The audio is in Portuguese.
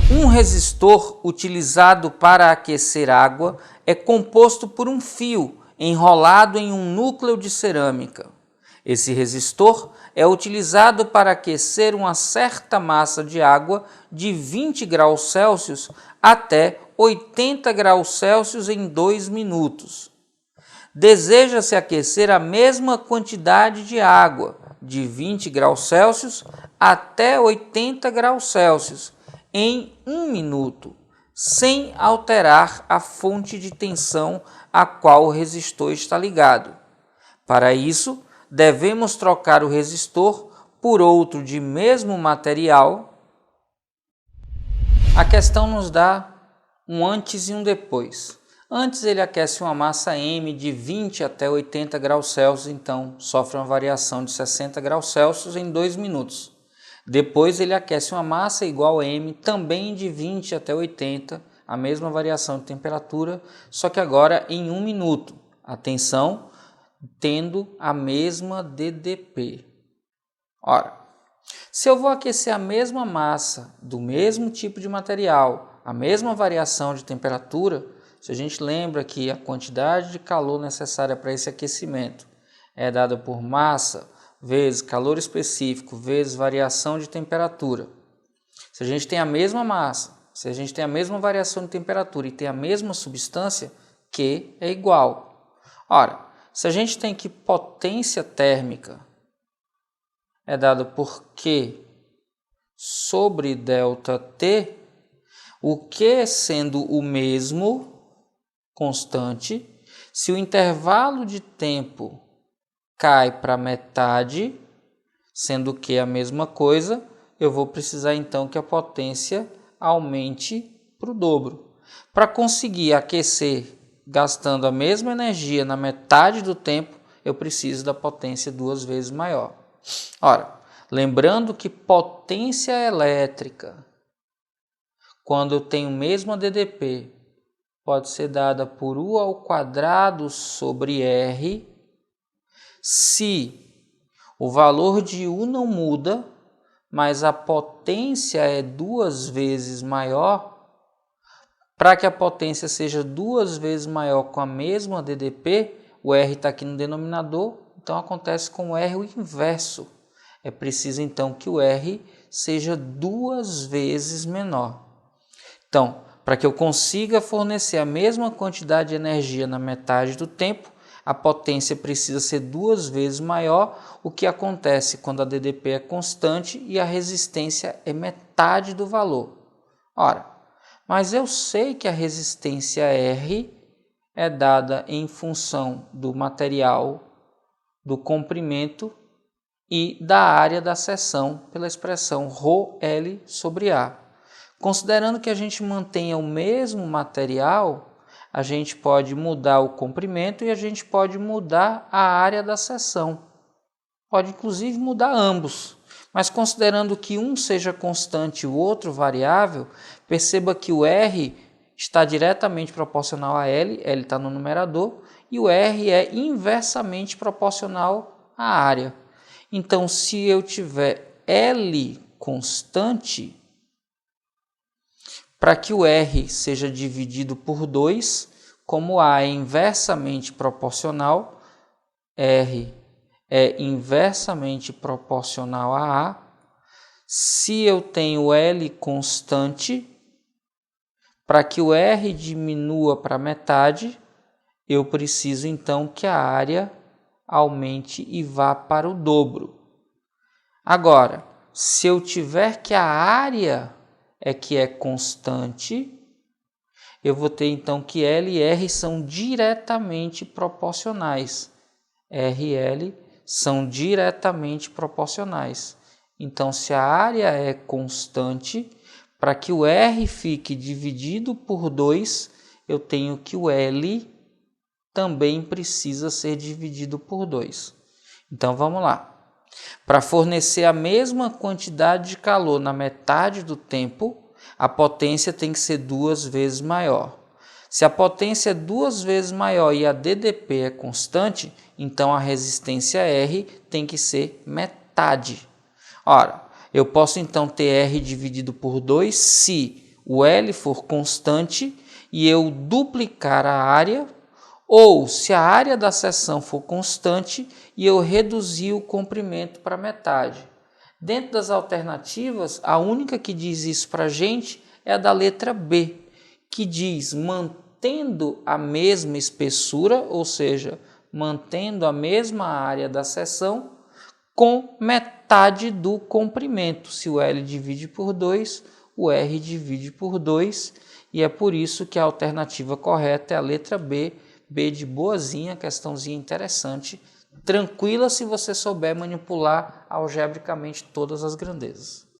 Um resistor utilizado para aquecer água é composto por um fio enrolado em um núcleo de cerâmica. Esse resistor é utilizado para aquecer uma certa massa de água de 20 graus Celsius até 80 graus Celsius em 2 minutos. Deseja-se aquecer a mesma quantidade de água, de 20 graus Celsius até 80 graus Celsius, em 1 minuto, sem alterar a fonte de tensão a qual o resistor está ligado. Para isso, devemos trocar o resistor por outro de mesmo material. A questão nos dá um antes e um depois. Antes ele aquece uma massa M de 20 até 80 graus Celsius, então sofre uma variação de 60 graus Celsius em 2 minutos. Depois ele aquece uma massa igual a M, também de 20 até 80, a mesma variação de temperatura, só que agora em 1 minuto. Atenção, tendo a mesma DDP. Ora, se eu vou aquecer a mesma massa, do mesmo tipo de material, a mesma variação de temperatura, se a gente lembra que a quantidade de calor necessária para esse aquecimento é dada por massa vezes calor específico vezes variação de temperatura. Se a gente tem a mesma massa, se a gente tem a mesma variação de temperatura e tem a mesma substância, Q é igual. Ora, se a gente tem que potência térmica é dada por Q sobre ΔT, o Q sendo o mesmo, constante, se o intervalo de tempo cai para metade, sendo que a mesma coisa, eu vou precisar então que a potência aumente para o dobro. Para conseguir aquecer gastando a mesma energia na metade do tempo, eu preciso da potência 2 vezes maior. Ora, lembrando que potência elétrica, quando eu tenho mesma DDP, pode ser dada por U ao quadrado sobre R, se o valor de U não muda, mas a potência é 2 vezes maior. Para que a potência seja 2 vezes maior com a mesma DDP, o R está aqui no denominador, então acontece com o R o inverso. É preciso então que o R seja 2 vezes menor. Então, para que eu consiga fornecer a mesma quantidade de energia na metade do tempo, a potência precisa ser 2 vezes maior, o que acontece quando a DDP é constante e a resistência é metade do valor. Ora, mas eu sei que a resistência R é dada em função do material, do comprimento e da área da seção pela expressão ρL sobre A. Considerando que a gente mantenha o mesmo material, a gente pode mudar o comprimento e a gente pode mudar a área da seção. Pode inclusive mudar ambos. Mas considerando que um seja constante e o outro variável, perceba que o R está diretamente proporcional a L, L está no numerador, e o R é inversamente proporcional à área. Então, se eu tiver L constante, para que o R seja dividido por 2, como A é inversamente proporcional, R é inversamente proporcional a A. Se eu tenho L constante, para que o R diminua para metade, eu preciso então que a área aumente e vá para o dobro. Agora, se eu tiver que a área que é constante, eu vou ter então que L e R são diretamente proporcionais. R e L são diretamente proporcionais. Então, se a área é constante, para que o R fique dividido por 2, eu tenho que o L também precisa ser dividido por 2. Então, vamos lá. Para fornecer a mesma quantidade de calor na metade do tempo, a potência tem que ser 2 vezes maior. Se a potência é 2 vezes maior e a DDP é constante, então a resistência R tem que ser metade. Ora, eu posso então ter R dividido por 2 se o L for constante e eu duplicar a área, ou se a área da seção for constante e eu reduzir o comprimento para metade. Dentro das alternativas, a única que diz isso para a gente é a da letra B, que diz mantendo a mesma espessura, ou seja, mantendo a mesma área da seção, com metade do comprimento. Se o L divide por 2, o R divide por 2, e é por isso que a alternativa correta é a letra B, B de boazinha, questãozinha interessante, tranquila se você souber manipular algebricamente todas as grandezas.